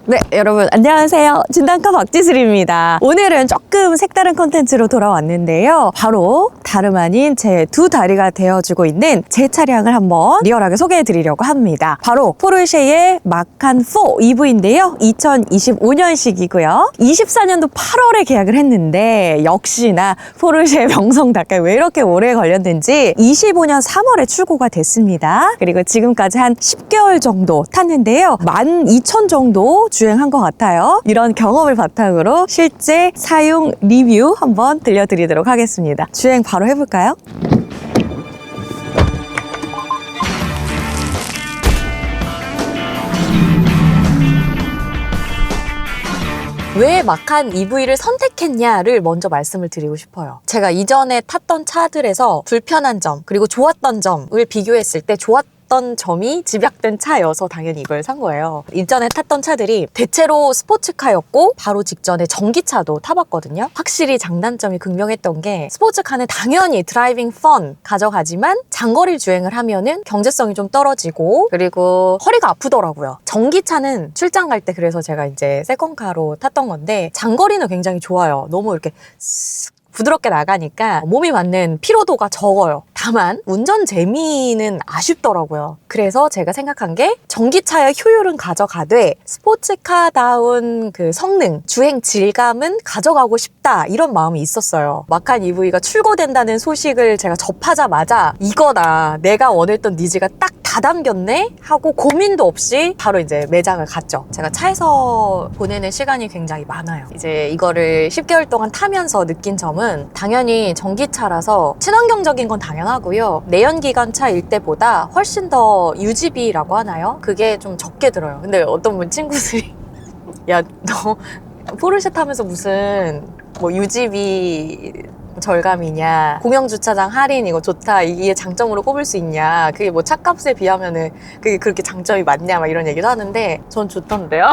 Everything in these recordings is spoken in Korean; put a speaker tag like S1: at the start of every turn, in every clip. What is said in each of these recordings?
S1: 네, 여러분 안녕하세요. 진단카 박지슬입니다. 오늘은 조금 색다른 컨텐츠로 돌아왔는데요. 바로 다름 아닌 제 두 다리가 되어주고 있는 제 차량을 한번 리얼하게 소개해 드리려고 합니다. 바로 포르쉐의 마칸 4 EV인데요. 2025년식이고요. 24년도 8월에 계약을 했는데 역시나 포르쉐 명성답게 왜 이렇게 오래 걸렸는지 25년 3월에 출고가 됐습니다. 그리고 지금까지 한 10개월 정도 탔는데요. 12,000 정도 주행한 것 같아요. 이런 경험을 바탕으로 실제 사용 리뷰 한번 들려드리도록 하겠습니다. 주행 바로 해볼까요? 왜 마칸 EV를 선택했냐를 먼저 말씀을 드리고 싶어요. 제가 이전에 탔던 차들에서 불편한 점 그리고 좋았던 점을 비교했을 때 좋았던 점이 집약된 차여서 당연히 이걸 산 거예요. 이전에 탔던 차들이 대체로 스포츠카였고 바로 직전에 전기차도 타봤거든요. 확실히 장단점이 극명했던 게 스포츠카는 당연히 드라이빙 펀 가져가지만 장거리 주행을 하면은 경제성이 좀 떨어지고 그리고 허리가 아프더라고요. 전기차는 출장 갈 때 그래서 제가 이제 세컨카로 탔던 건데 장거리는 굉장히 좋아요. 너무 이렇게 부드럽게 나가니까 몸이 맞는 피로도가 적어요. 다만 운전 재미는 아쉽더라고요. 그래서 제가 생각한 게 전기차의 효율은 가져가되 스포츠카다운 그 성능, 주행 질감은 가져가고 싶다 이런 마음이 있었어요. 마칸 EV가 출고된다는 소식을 제가 접하자마자 이거다, 내가 원했던 니즈가 딱 다 담겼네 하고 고민도 없이 바로 이제 매장을 갔죠. 제가 차에서 보내는 시간이 굉장히 많아요. 이제 이거를 10개월 동안 타면서 느낀 점은 당연히 전기차라서 친환경적인 건 당연하고요. 내연기관차일 때보다 훨씬 더 유지비라고 하나요? 그게 좀 적게 들어요. 근데 어떤 분 친구들이 야, 너 포르쉐 타면서 무슨 뭐 유지비 절감이냐, 공영주차장 할인 이거 좋다, 이게 장점으로 꼽을 수 있냐, 그게 뭐 차값에 비하면은 그게 그렇게 장점이 많냐 막 이런 얘기도 하는데 전 좋던데요.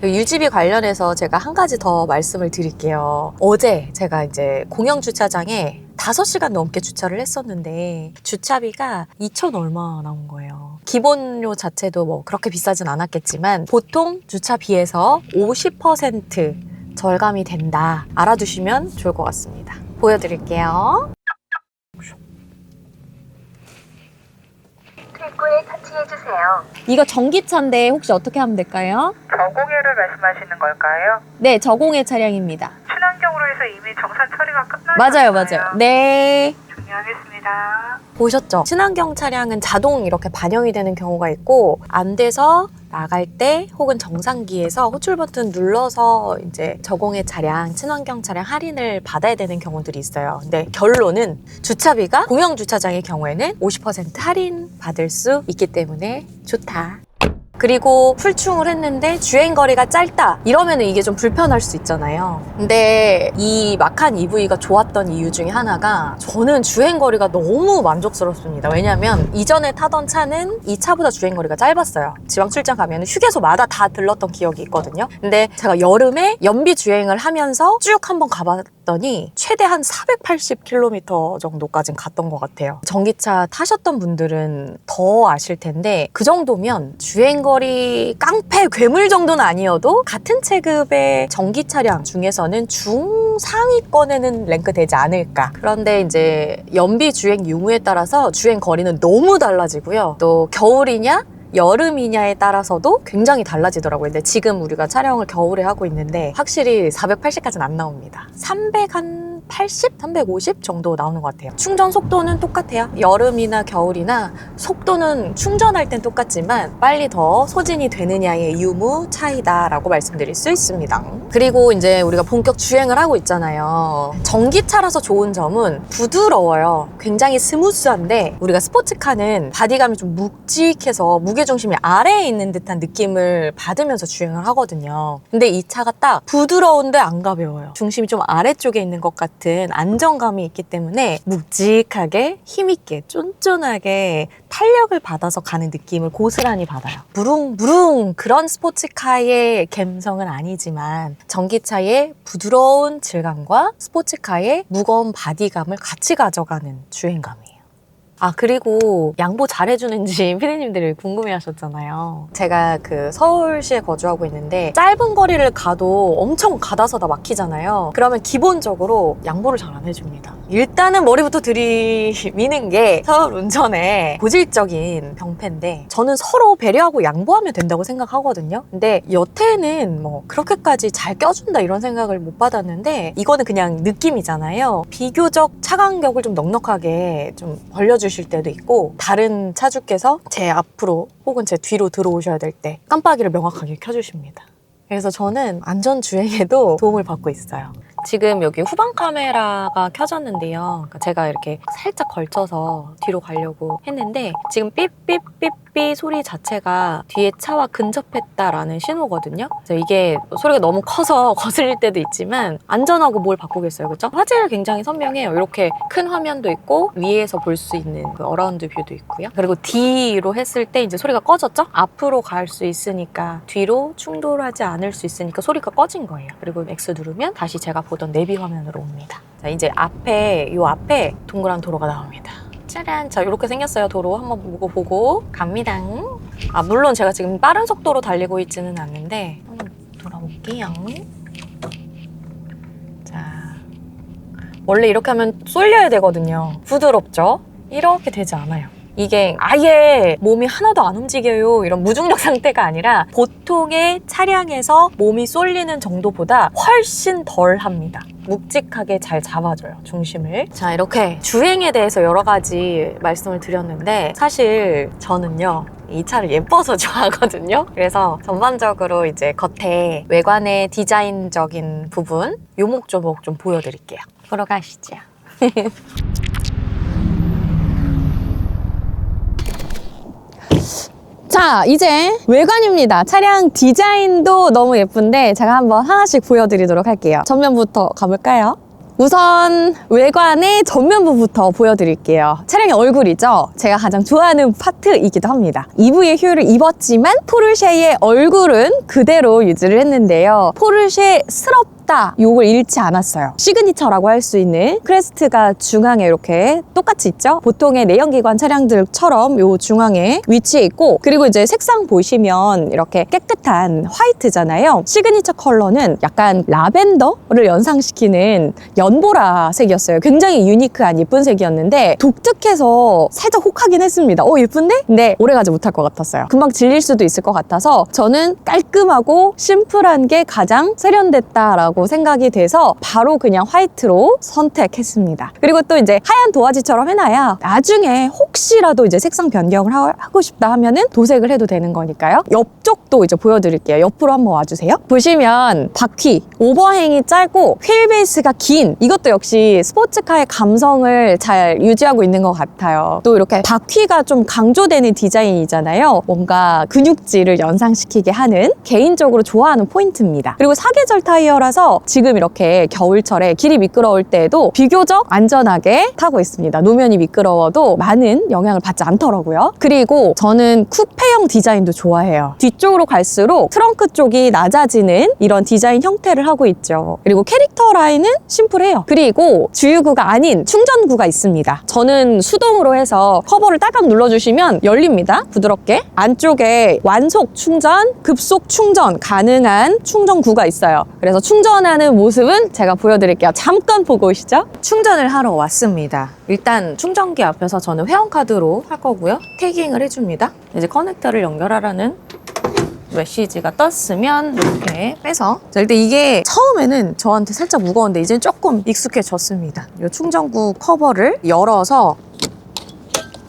S1: 네, 유지비 관련해서 제가 한 가지 더 말씀을 드릴게요. 어제 제가 이제 공영주차장에 5시간 넘게 주차를 했었는데 주차비가 2,000 얼마 나온 거예요. 기본료 자체도 뭐 그렇게 비싸진 않았겠지만 보통 주차비에서 50% 절감이 된다. 알아두시면 좋을 것 같습니다. 보여드릴게요.
S2: 출구에 터치해주세요.
S1: 이거 전기차인데 혹시 어떻게 하면 될까요?
S2: 저공해를 말씀하시는 걸까요?
S1: 네, 저공해 차량입니다.
S2: 친환경으로 해서 이미 정산 처리가 끝나셨나요?
S1: 맞아요. 네.
S2: 정리하겠습니다.
S1: 보셨죠? 친환경 차량은 자동 이렇게 반영이 되는 경우가 있고 안 돼서 나갈 때 혹은 정상기에서 호출 버튼 눌러서 이제 저공해 차량, 친환경 차량 할인을 받아야 되는 경우들이 있어요. 근데 결론은 주차비가 공영 주차장의 경우에는 50% 할인 받을 수 있기 때문에 좋다. 그리고 풀충을 했는데 주행거리가 짧다 이러면 이게 좀 불편할 수 있잖아요. 근데 이 마칸 EV가 좋았던 이유 중에 하나가 저는 주행거리가 너무 만족스럽습니다. 왜냐면 이전에 타던 차는 이 차보다 주행거리가 짧았어요. 지방 출장 가면 휴게소마다 다 들렀던 기억이 있거든요. 근데 제가 여름에 연비 주행을 하면서 쭉 한번 가봤더니 최대 한 480km 정도까지는 갔던 것 같아요. 전기차 타셨던 분들은 더 아실 텐데 그 정도면 주행거리 깡패 괴물 정도는 아니어도 같은 체급의 전기 차량 중에서는 중상위권에는 랭크되지 않을까. 그런데 이제 연비 주행 유무에 따라서 주행 거리는 너무 달라지고요. 또 겨울이냐 여름이냐에 따라서도 굉장히 달라지더라고요. 근데 지금 우리가 촬영을 겨울에 하고 있는데 확실히 480까지는 안 나옵니다. 380, 350 정도 나오는 것 같아요. 충전 속도는 똑같아요. 여름이나 겨울이나 속도는 충전할 땐 똑같지만 빨리 더 소진이 되느냐의 유무 차이다라고 말씀드릴 수 있습니다. 그리고 이제 우리가 본격 주행을 하고 있잖아요. 전기차라서 좋은 점은 부드러워요. 굉장히 스무스한데 우리가 스포츠카는 바디감이 좀 묵직해서 무게중심이 아래에 있는 듯한 느낌을 받으면서 주행을 하거든요. 근데 이 차가 딱 부드러운데 안 가벼워요. 중심이 좀 아래쪽에 있는 것 같은 안정감이 있기 때문에 묵직하게 힘있게 쫀쫀하게 탄력을 받아서 가는 느낌을 고스란히 받아요. 무릉무릉 그런 스포츠카의 감성은 아니지만 전기차의 부드러운 질감과 스포츠카의 무거운 바디감을 같이 가져가는 주행감이에요. 아, 그리고 양보 잘해주는지 피디님들이 궁금해하셨잖아요. 제가 그 서울시에 거주하고 있는데 짧은 거리를 가도 엄청 가다서다 막히잖아요. 그러면 기본적으로 양보를 잘 안 해줍니다. 일단은 머리부터 들이미는 게 서울 운전의 고질적인 병폐인데, 저는 서로 배려하고 양보하면 된다고 생각하거든요. 근데 여태는 뭐 그렇게까지 잘 껴준다 이런 생각을 못 받았는데, 이거는 그냥 느낌이잖아요. 비교적 차 간격을 좀 넉넉하게 좀 벌려주실 때도 있고, 다른 차주께서 제 앞으로 혹은 제 뒤로 들어오셔야 될 때 깜빡이를 명확하게 켜주십니다. 그래서 저는 안전주행에도 도움을 받고 있어요. 지금 여기 후방 카메라가 켜졌는데요. 그러니까 제가 이렇게 살짝 걸쳐서 뒤로 가려고 했는데, 지금 삐삐삐삐 소리 자체가 뒤에 차와 근접했다라는 신호거든요. 그래서 이게 소리가 너무 커서 거슬릴 때도 있지만 안전하고 뭘 바꾸겠어요, 그렇죠? 화질이 굉장히 선명해요. 이렇게 큰 화면도 있고 위에서 볼 수 있는 그 어라운드 뷰도 있고요. 그리고 D로 했을 때 이제 소리가 꺼졌죠? 앞으로 갈 수 있으니까, 뒤로 충돌하지 않을 수 있으니까 소리가 꺼진 거예요. 그리고 X 누르면 다시 제가 보던 내비 화면으로 옵니다. 자, 이제 요 앞에 동그란 도로가 나옵니다. 짜란! 자, 이렇게 생겼어요. 도로 한번 보고 갑니다. 아, 물론 제가 지금 빠른 속도로 달리고 있지는 않는데 한번 돌아볼게요. 자, 원래 이렇게 하면 쏠려야 되거든요. 부드럽죠? 이렇게 되지 않아요. 이게 아예 몸이 하나도 안 움직여요, 이런 무중력 상태가 아니라 보통의 차량에서 몸이 쏠리는 정도보다 훨씬 덜 합니다. 묵직하게 잘 잡아줘요, 중심을. 자, 이렇게 주행에 대해서 여러 가지 말씀을 드렸는데, 사실 저는요 이 차를 예뻐서 좋아하거든요. 그래서 전반적으로 이제 겉에 외관의 디자인적인 부분 요목조목 좀 보여드릴게요. 보러 가시죠.
S3: 자, 이제 외관입니다. 차량 디자인도 너무 예쁜데 제가 한번 하나씩 보여드리도록 할게요. 전면부터 가볼까요? 우선 외관의 전면부부터 보여드릴게요. 차량의 얼굴이죠. 제가 가장 좋아하는 파트이기도 합니다. EV의 효율을 입었지만 포르쉐의 얼굴은 그대로 유지를 했는데요. 포르쉐스럽다, 요걸 잃지 않았어요. 시그니처라고 할 수 있는 크레스트가 중앙에 이렇게 똑같이 있죠. 보통의 내연기관 차량들처럼 요 중앙에 위치해 있고, 그리고 이제 색상 보시면 이렇게 깨끗한 화이트잖아요. 시그니처 컬러는 약간 라벤더를 연상시키는 연보라색이었어요. 굉장히 유니크한 예쁜 색이었는데 독특해서 살짝 혹하긴 했습니다. 예쁜데? 근데 오래가지 못할 것 같았어요. 금방 질릴 수도 있을 것 같아서 저는 깔끔하고 심플한 게 가장 세련됐다라고 생각이 돼서 바로 그냥 화이트로 선택했습니다. 그리고 또 이제 하얀 도화지처럼 해놔야 나중에 혹시라도 이제 색상 변경을 하고 싶다 하면은 도색을 해도 되는 거니까요. 옆쪽도 이제 보여드릴게요. 옆으로 한번 와주세요. 보시면 바퀴, 오버행이 짧고 휠베이스가 긴, 이것도 역시 스포츠카의 감성을 잘 유지하고 있는 것 같아요. 또 이렇게 바퀴가 좀 강조되는 디자인이잖아요. 뭔가 근육질을 연상시키게 하는, 개인적으로 좋아하는 포인트입니다. 그리고 사계절 타이어라서 지금 이렇게 겨울철에 길이 미끄러울 때에도 비교적 안전하게 타고 있습니다. 노면이 미끄러워도 많은 영향을 받지 않더라고요. 그리고 저는 쿠페형 디자인도 좋아해요. 뒤쪽으로 갈수록 트렁크 쪽이 낮아지는 이런 디자인 형태를 하고 있죠. 그리고 캐릭터 라인은 심플해요. 그리고 주유구가 아닌 충전구가 있습니다. 저는 수동으로 해서 커버를 딸깍 눌러주시면 열립니다. 부드럽게. 안쪽에 완속 충전, 급속 충전 가능한 충전구가 있어요. 그래서 충전하는 모습은 제가 보여드릴게요. 잠깐 보고 오시죠.
S1: 충전을 하러 왔습니다. 일단 충전기 앞에서 저는 회원카드로 할 거고요. 태깅을 해줍니다. 이제 커넥터를 연결하라는 메시지가 떴으면 이렇게 빼서, 자, 일단 이게 처음에는 저한테 살짝 무거운데 이제 조금 익숙해졌습니다. 이 충전구 커버를 열어서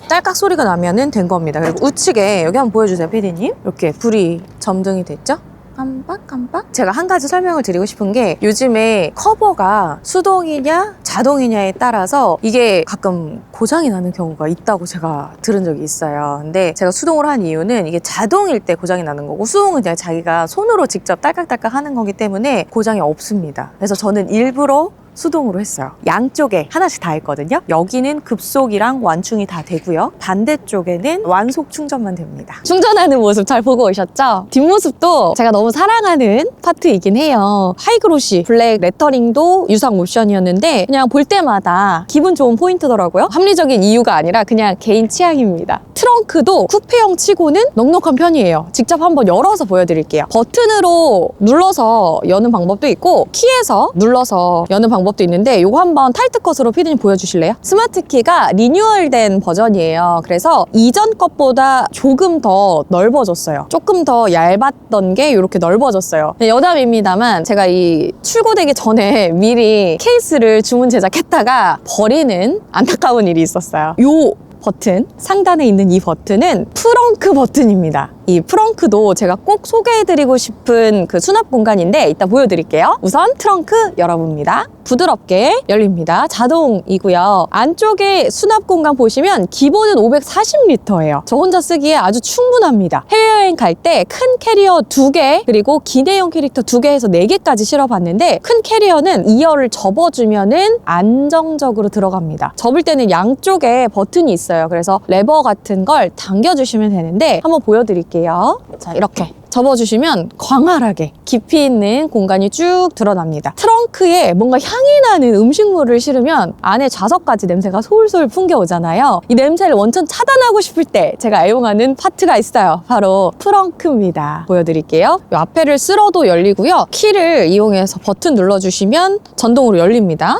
S1: 딸깍 소리가 나면은 된 겁니다. 그리고 우측에 여기 한번 보여주세요, 피디님. 이렇게 불이 점등이 됐죠? 깜빡깜빡. 제가 한 가지 설명을 드리고 싶은 게, 요즘에 커버가 수동이냐 자동이냐에 따라서 이게 가끔 고장이 나는 경우가 있다고 제가 들은 적이 있어요. 근데 제가 수동으로 한 이유는 이게 자동일 때 고장이 나는 거고, 수동은 그냥 자기가 손으로 직접 딸깍딸깍 하는 거기 때문에 고장이 없습니다. 그래서 저는 일부러 수동으로 했어요. 양쪽에 하나씩 다 했거든요. 여기는 급속이랑 완충이 다 되고요. 반대쪽에는 완속 충전만 됩니다.
S3: 충전하는 모습 잘 보고 오셨죠? 뒷모습도 제가 너무 사랑하는 파트이긴 해요. 하이그로시 블랙 레터링도 유상 옵션이었는데 그냥 볼 때마다 기분 좋은 포인트더라고요. 합리적인 이유가 아니라 그냥 개인 취향입니다. 트렁크도 쿠페형 치고는 넉넉한 편이에요. 직접 한번 열어서 보여드릴게요. 버튼으로 눌러서 여는 방법도 있고 키에서 눌러서 여는 방법도 있는데 이거 한번 타이트 컷으로 피디님 보여주실래요? 스마트 키가 리뉴얼된 버전이에요. 그래서 이전 것보다 조금 더 넓어졌어요. 조금 더 얇았던 게 이렇게 넓어졌어요. 여담입니다만 제가 이 출고되기 전에 미리 케이스를 주문 제작했다가 버리는 안타까운 일이 있었어요. 요 버튼, 상단에 있는 이 버튼은 프렁크 버튼입니다. 이 프렁크도 제가 꼭 소개해드리고 싶은 그 수납 공간인데 이따 보여드릴게요. 우선 트렁크 열어봅니다. 부드럽게 열립니다. 자동이고요. 안쪽에 수납 공간 보시면 기본은 540리터예요. 저 혼자 쓰기에 아주 충분합니다. 해외여행 갈 때 큰 캐리어 2개 그리고 기내용 캐릭터 2개에서 4개까지 실어봤는데 큰 캐리어는 2열을 접어주면은 안정적으로 들어갑니다. 접을 때는 양쪽에 버튼이 있어요. 그래서 레버 같은 걸 당겨주시면 되는데 한번 보여드릴게요. 자, 이렇게 접어주시면 광활하게 깊이 있는 공간이 쭉 드러납니다. 트렁크에 뭔가 향이 나는 음식물을 실으면 안에 좌석까지 냄새가 솔솔 풍겨오잖아요. 이 냄새를 원천 차단하고 싶을 때 제가 애용하는 파트가 있어요. 바로 트렁크입니다. 보여드릴게요. 이 앞에를 쓸어도 열리고요. 키를 이용해서 버튼 눌러주시면 전동으로 열립니다.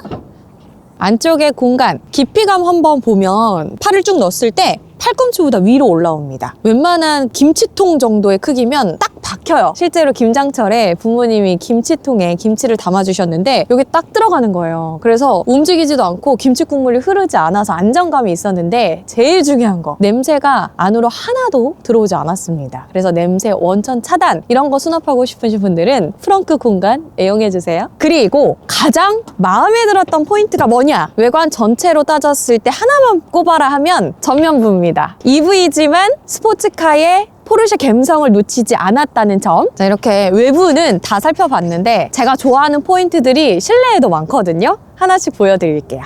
S3: 안쪽의 공간, 깊이감 한번 보면 팔을 쭉 넣었을 때 팔꿈치보다 위로 올라옵니다. 웬만한 김치통 정도의 크기면 딱 박혀요. 실제로 김장철에 부모님이 김치통에 김치를 담아주셨는데 여기 딱 들어가는 거예요. 그래서 움직이지도 않고 김치 국물이 흐르지 않아서 안정감이 있었는데 제일 중요한 거, 냄새가 안으로 하나도 들어오지 않았습니다. 그래서 냄새 원천 차단, 이런 거 수납하고 싶으신 분들은 프렁크 공간 애용해주세요. 그리고 가장 마음에 들었던 포인트가 뭐냐? 외관 전체로 따졌을 때 하나만 꼽아라 하면 전면부입니다. EV지만 스포츠카의 포르쉐 감성을 놓치지 않았다는 점. 자, 이렇게 외부는 다 살펴봤는데 제가 좋아하는 포인트들이 실내에도 많거든요. 하나씩 보여드릴게요.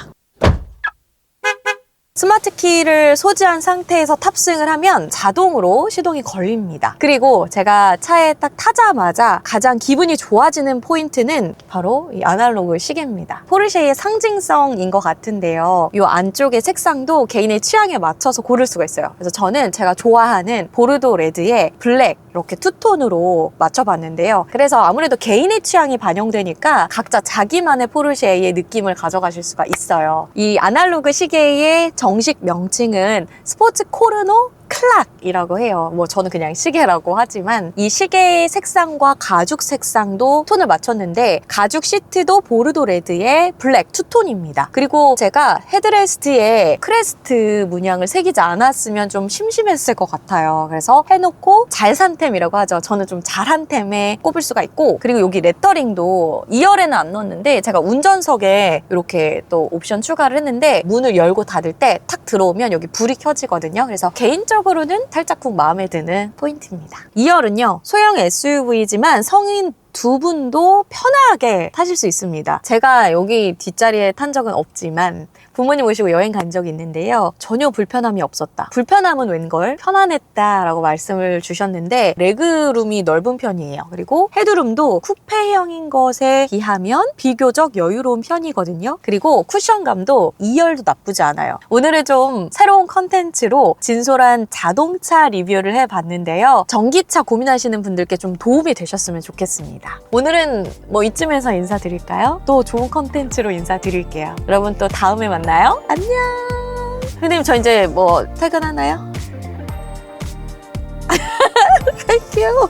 S1: 스마트 키를 소지한 상태에서 탑승을 하면 자동으로 시동이 걸립니다. 그리고 제가 차에 딱 타자마자 가장 기분이 좋아지는 포인트는 바로 이 아날로그 시계입니다. 포르쉐의 상징성인 것 같은데요. 이 안쪽의 색상도 개인의 취향에 맞춰서 고를 수가 있어요. 그래서 저는 제가 좋아하는 보르도 레드에 블랙 이렇게 투톤으로 맞춰봤는데요. 그래서 아무래도 개인의 취향이 반영되니까 각자 자기만의 포르쉐의 느낌을 가져가실 수가 있어요. 이 아날로그 시계의 정식 명칭은 스포츠 코르노 클락이라고 해요. 뭐 저는 그냥 시계라고 하지만 이 시계의 색상과 가죽 색상도 톤을 맞췄는데 가죽 시트도 보르도 레드의 블랙 투톤입니다. 그리고 제가 헤드레스트에 크레스트 문양을 새기지 않았으면 좀 심심했을 것 같아요. 그래서 해놓고 잘 산 템이라고 하죠. 저는 좀 잘한 템에 꼽을 수가 있고, 그리고 여기 레터링도 2열에는 안 넣었는데 제가 운전석에 이렇게 또 옵션 추가를 했는데 문을 열고 닫을 때 탁 들어오면 여기 불이 켜지거든요. 그래서 개인적으로는 살짝 쿵 마음에 드는 포인트입니다. 2열은요, 소형 SUV지만 성인 두 분도 편하게 타실 수 있습니다. 제가 여기 뒷자리에 탄 적은 없지만 부모님 모시고 여행 간 적이 있는데요. 전혀 불편함이 없었다. 불편함은 웬걸? 편안했다라고 말씀을 주셨는데 레그룸이 넓은 편이에요. 그리고 헤드룸도 쿠페형인 것에 비하면 비교적 여유로운 편이거든요. 그리고 쿠션감도 2열도 나쁘지 않아요. 오늘은 좀 새로운 컨텐츠로 진솔한 자동차 리뷰를 해봤는데요. 전기차 고민하시는 분들께 좀 도움이 되셨으면 좋겠습니다. 오늘은 뭐 이쯤에서 인사드릴까요? 또 좋은 컨텐츠로 인사드릴게요. 여러분 또 다음에 만나요. 안녕. 선생님 저 이제 뭐 퇴근하나요? 갈게요.